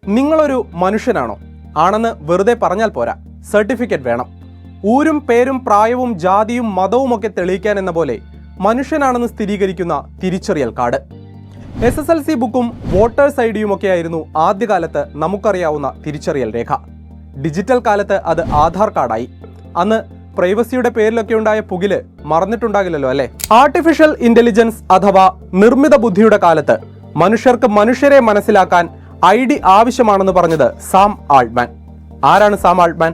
നിങ്ങളൊരു മനുഷ്യനാണോ? ആണെന്ന് വെറുതെ പറഞ്ഞാൽ പോരാ, സർട്ടിഫിക്കറ്റ് വേണം. ഊരും പേരും പ്രായവും ജാതിയും മതവുമൊക്കെ തെളിയിക്കാൻ എന്ന പോലെ മനുഷ്യനാണെന്ന് സ്ഥിരീകരിക്കുന്ന തിരിച്ചറിയൽ കാർഡ്. SSLC ബുക്കും വോട്ടേഴ്സ് ഐഡിയുമൊക്കെയായിരുന്നു ആദ്യകാലത്ത് നമുക്കറിയാവുന്ന തിരിച്ചറിയൽ രേഖ. ഡിജിറ്റൽ കാലത്ത് അത് ആധാർ കാർഡായി. അന്ന് പ്രൈവസിയുടെ പേരിലൊക്കെ ഉണ്ടായ പുകില് മറന്നിട്ടുണ്ടാകില്ലല്ലോ അല്ലേ? ആർട്ടിഫിഷ്യൽ ഇന്റലിജൻസ് അഥവാ നിർമ്മിത ബുദ്ധിയുടെ കാലത്ത് മനുഷ്യർക്ക് മനുഷ്യരെ മനസ്സിലാക്കാൻ ID ആവശ്യമാണെന്ന് പറഞ്ഞത് സാം ആൾട്ട്മാൻ. ആരാണ് സാം ആൾട്ട്മാൻ?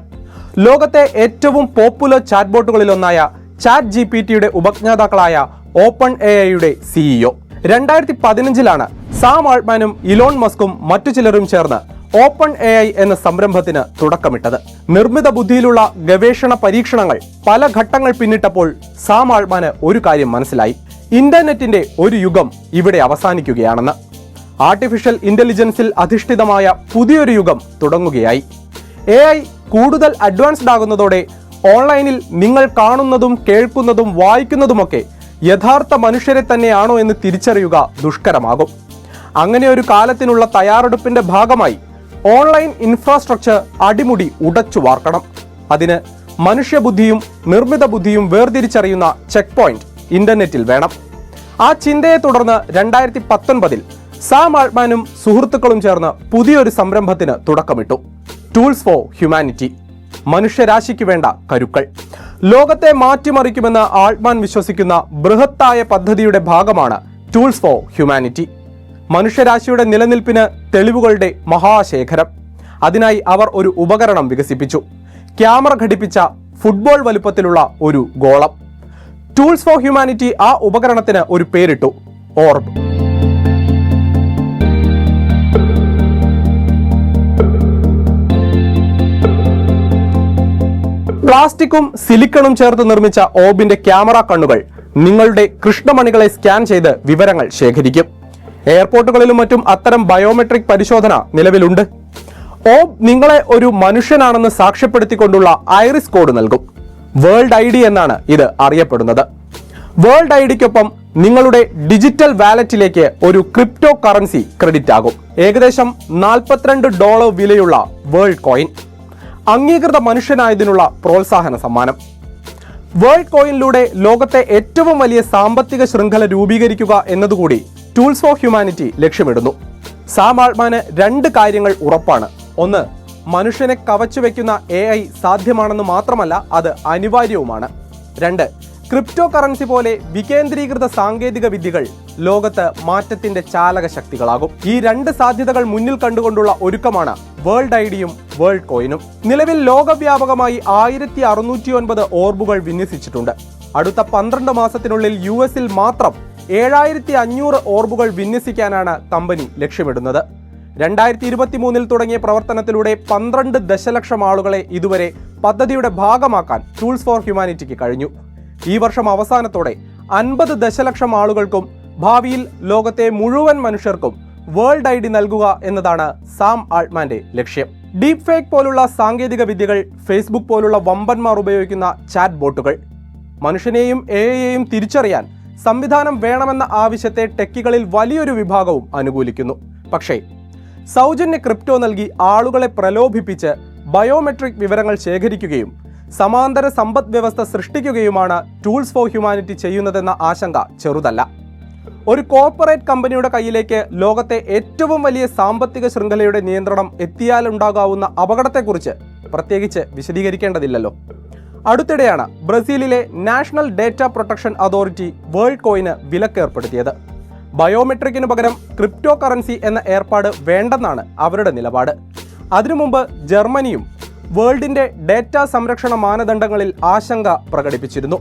ലോകത്തെ ഏറ്റവും പോപ്പുലർ ചാറ്റ് ബോട്ടുകളിലൊന്നായ ChatGPTയുടെ ഉപജ്ഞാതാക്കളായ ഓപ്പൺ AIയുടെ CEO. 2015 സാം ആൾട്ട്മാനും ഇലോൺ മസ്കും മറ്റു ചിലരും ചേർന്ന് ഓപ്പൺ AI എന്ന സംരംഭത്തിന് തുടക്കമിട്ടത്. നിർമ്മിത ബുദ്ധിയിലുള്ള ഗവേഷണ പരീക്ഷണങ്ങൾ പല ഘട്ടങ്ങൾ പിന്നിട്ടപ്പോൾ സാം ആൾട്ട്മാന് ഒരു കാര്യം മനസ്സിലായി: ഇന്റർനെറ്റിന്റെ ഒരു യുഗം ഇവിടെ അവസാനിക്കുകയാണെന്ന്. ആർട്ടിഫിഷ്യൽ ഇന്റലിജൻസിൽ അധിഷ്ഠിതമായ പുതിയൊരു യുഗം തുടങ്ങുകയായി. AI കൂടുതൽ അഡ്വാൻസ്ഡ് ആകുന്നതോടെ ഓൺലൈനിൽ നിങ്ങൾ കാണുന്നതും കേൾക്കുന്നതും വായിക്കുന്നതുമൊക്കെ യഥാർത്ഥ മനുഷ്യരെ തന്നെയാണോ എന്ന് തിരിച്ചറിയുക ദുഷ്കരമാകും. അങ്ങനെ ഒരു കാലത്തിനുള്ള തയ്യാറെടുപ്പിന്റെ ഭാഗമായി ഓൺലൈൻ ഇൻഫ്രാസ്ട്രക്ചർ അടിമുടി ഉടച്ചു വാർക്കണം. അതിന് മനുഷ്യബുദ്ധിയും നിർമ്മിത ബുദ്ധിയും വേർതിരിച്ചറിയുന്ന ചെക്ക് പോയിന്റ് ഇന്റർനെറ്റിൽ വേണം. ആ ചിന്തയെ തുടർന്ന് 2019 സാം ആൾട്ട്മാനും സുഹൃത്തുക്കളും ചേർന്ന് പുതിയൊരു സംരംഭത്തിന് തുടക്കമിട്ടു: ടൂൾസ് ഫോർ ഹ്യൂമാനിറ്റി. മനുഷ്യരാശിക്ക് വേണ്ട കരുക്കൾ. ലോകത്തെ മാറ്റിമറിക്കുമെന്ന് ആൾട്ട്മാൻ വിശ്വസിക്കുന്ന ബൃഹത്തായ പദ്ധതിയുടെ ഭാഗമാണ് ടൂൾസ് ഫോർ ഹ്യൂമാനിറ്റി. മനുഷ്യരാശിയുടെ നിലനിൽപ്പിന് തെളിവുകളുടെ മഹാശേഖരം. അതിനായി അവർ ഒരു ഉപകരണം വികസിപ്പിച്ചു: ക്യാമറ ഘടിപ്പിച്ച ഫുട്ബോൾ വലുപ്പത്തിലുള്ള ഒരു ഗോളം. ടൂൾസ് ഫോർ ഹ്യൂമാനിറ്റി ആ ഉപകരണത്തിന് ഒരു പേരിട്ടു: ഓർബ്. പ്ലാസ്റ്റിക്കും സിലിക്കണും ചേർത്ത് നിർമ്മിച്ച ഓർബിന്റെ ക്യാമറ കണ്ണുകൾ നിങ്ങളുടെ കൃഷ്ണമണികളെ സ്കാൻ ചെയ്ത് വിവരങ്ങൾ ശേഖരിക്കും. എയർപോർട്ടുകളിലും മറ്റും അത്തരം ബയോമെട്രിക് പരിശോധന നിലവിലുണ്ട്. ഓർബ് നിങ്ങളെ ഒരു മനുഷ്യനാണെന്ന് സാക്ഷ്യപ്പെടുത്തിക്കൊണ്ടുള്ള ഐറിസ് കോഡ് നൽകും. വേൾഡ് ID എന്നാണ് ഇത് അറിയപ്പെടുന്നത്. വേൾഡ് IDക്കൊപ്പം നിങ്ങളുടെ ഡിജിറ്റൽ വാലറ്റിലേക്ക് ഒരു ക്രിപ്റ്റോ കറൻസി ക്രെഡിറ്റ് ആകും. ഏകദേശം $42 വിലയുള്ള വേൾഡ് കോയിൻ. അംഗീകൃത മനുഷ്യനായതിനുള്ള പ്രോത്സാഹന സമ്മാനം. വേൾഡ് കോയിനിലൂടെ ലോകത്തെ ഏറ്റവും വലിയ സാമ്പത്തിക ശൃംഖല രൂപീകരിക്കുക എന്നതുകൂടി ടൂൾസ് ഫോർ ഹ്യൂമാനിറ്റി ലക്ഷ്യമിടുന്നു. സാം ആൾട്ട്മാന് 2 കാര്യങ്ങൾ ഉറപ്പാണ്. ഒന്ന്, മനുഷ്യനെ കവച്ചു വെക്കുന്ന AI സാധ്യമാണെന്ന് മാത്രമല്ല, അത് അനിവാര്യവുമാണ്. 2, ക്രിപ്റ്റോ കറൻസി പോലെ വികേന്ദ്രീകൃത സാങ്കേതിക വിദ്യകൾ ലോകത്ത് മാറ്റത്തിന്റെ ചാലക ശക്തികളാകും. ഈ 2 സാധ്യതകൾ മുന്നിൽ കണ്ടുകൊണ്ടുള്ള ഒരുക്കമാണ് വേൾഡ് IDയും വേൾഡ് കോയിനും. നിലവിൽ ലോകവ്യാപകമായി 1609 ഓർബുകൾ വിന്യസിച്ചിട്ടുണ്ട്. അടുത്ത 12 മാസത്തിനുള്ളിൽ US മാത്രം 7500 ഓർബുകൾ വിന്യസിക്കാനാണ് കമ്പനി ലക്ഷ്യമിടുന്നത്. 2023 തുടങ്ങിയ പ്രവർത്തനത്തിലൂടെ 12 ദശലക്ഷം ആളുകളെ ഇതുവരെ പദ്ധതിയുടെ ഭാഗമാക്കാൻ ടൂൾസ് ഫോർ ഹ്യൂമാനിറ്റിക്ക് കഴിഞ്ഞു. ഈ വർഷം അവസാനത്തോടെ 50 ദശലക്ഷം ആളുകൾക്കും ഭാവിയിൽ ലോകത്തെ മുഴുവൻ മനുഷ്യർക്കും വേൾഡ് ID നൽകുക എന്നതാണ് സാം ആൾട്ട്മാന്റെ ലക്ഷ്യം. ഡീപ് ഫേക്ക് പോലുള്ള സാങ്കേതിക വിദ്യകൾ, ഫേസ്ബുക്ക് പോലുള്ള വമ്പന്മാർ ഉപയോഗിക്കുന്ന ചാറ്റ് ബോട്ടുകൾ, മനുഷ്യനെയും AIയെയും തിരിച്ചറിയാൻ സംവിധാനം വേണമെന്ന ആവശ്യത്തെ ടെക്കികളിൽ വലിയൊരു വിഭാഗവും അനുകൂലിക്കുന്നു. പക്ഷേ സൗജന്യ ക്രിപ്റ്റോ നൽകി ആളുകളെ പ്രലോഭിപ്പിച്ച് ബയോമെട്രിക് വിവരങ്ങൾ ശേഖരിക്കുകയും സമാന്തര സമ്പദ് വ്യവസ്ഥ സൃഷ്ടിക്കുകയുമാണ് ടൂൾസ് ഫോർ ഹ്യൂമാനിറ്റി ചെയ്യുന്നതെന്ന ആശങ്ക ചെറുതല്ല. ഒരു കോർപ്പറേറ്റ് കമ്പനിയുടെ കയ്യിലേക്ക് ലോകത്തെ ഏറ്റവും വലിയ സാമ്പത്തിക ശൃംഖലയുടെ നിയന്ത്രണം എത്തിയാലുണ്ടാകാവുന്ന അപകടത്തെക്കുറിച്ച് പ്രത്യേകിച്ച് വിശദീകരിക്കേണ്ടതില്ലല്ലോ. അടുത്തിടെയാണ് ബ്രസീലിലെ national data protection authority world കോയിന് വിലക്കേർപ്പെടുത്തിയത്. ബയോമെട്രിക്കിന് പകരം ക്രിപ്റ്റോ കറൻസി എന്ന ഏർപ്പാട് വേണ്ടെന്നാണ് അവരുടെ നിലപാട്. അതിനു മുമ്പ് ജർമ്മനിയും വേൾഡിന്റെ ഡേറ്റാ സംരക്ഷണ മാനദണ്ഡങ്ങളിൽ ആശങ്ക പ്രകടിപ്പിച്ചിരുന്നു.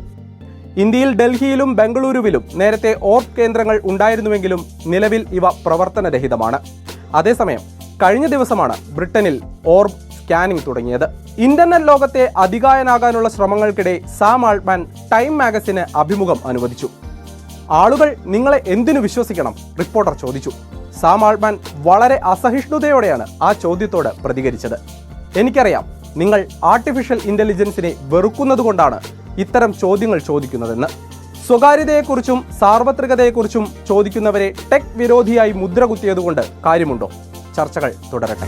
ഇന്ത്യയിൽ ഡൽഹിയിലും ബംഗളൂരുവിലും നേരത്തെ ഓർബ് കേന്ദ്രങ്ങൾ ഉണ്ടായിരുന്നുവെങ്കിലും നിലവിൽ ഇവ പ്രവർത്തനരഹിതമാണ്. അതേസമയം കഴിഞ്ഞ ദിവസമാണ് ബ്രിട്ടനിൽ ഓർബ് സ്കാനിംഗ് തുടങ്ങിയത്. ഇന്റർനെറ്റ് ലോകത്തെ അതികായനാകാനുള്ള ശ്രമങ്ങൾക്കിടെ സാം ആൾട്ട്മാൻ ടൈം മാഗസിന് അഭിമുഖം അനുവദിച്ചു. ആളുകൾ നിങ്ങളെ എന്തിനു വിശ്വസിക്കണം? റിപ്പോർട്ടർ ചോദിച്ചു. സാം ആൾട്ട്മാൻ വളരെ അസഹിഷ്ണുതയോടെയാണ് ആ ചോദ്യത്തോട് പ്രതികരിച്ചത്. എനിക്കറിയാം, നിങ്ങൾ ആർട്ടിഫിഷ്യൽ ഇന്റലിജൻസിനെ വെറുക്കുന്നതുകൊണ്ടാണ് ഇത്തരം ചോദ്യങ്ങൾ ചോദിക്കുന്നതെന്ന്. സ്വകാര്യതയെക്കുറിച്ചും സാർവത്രികതയെക്കുറിച്ചും ചോദിക്കുന്നവരെ ടെക് വിരോധിയായി മുദ്ര കുത്തിയതുകൊണ്ട് കാര്യമുണ്ടോ? ചർച്ചകൾ തുടരട്ടെ.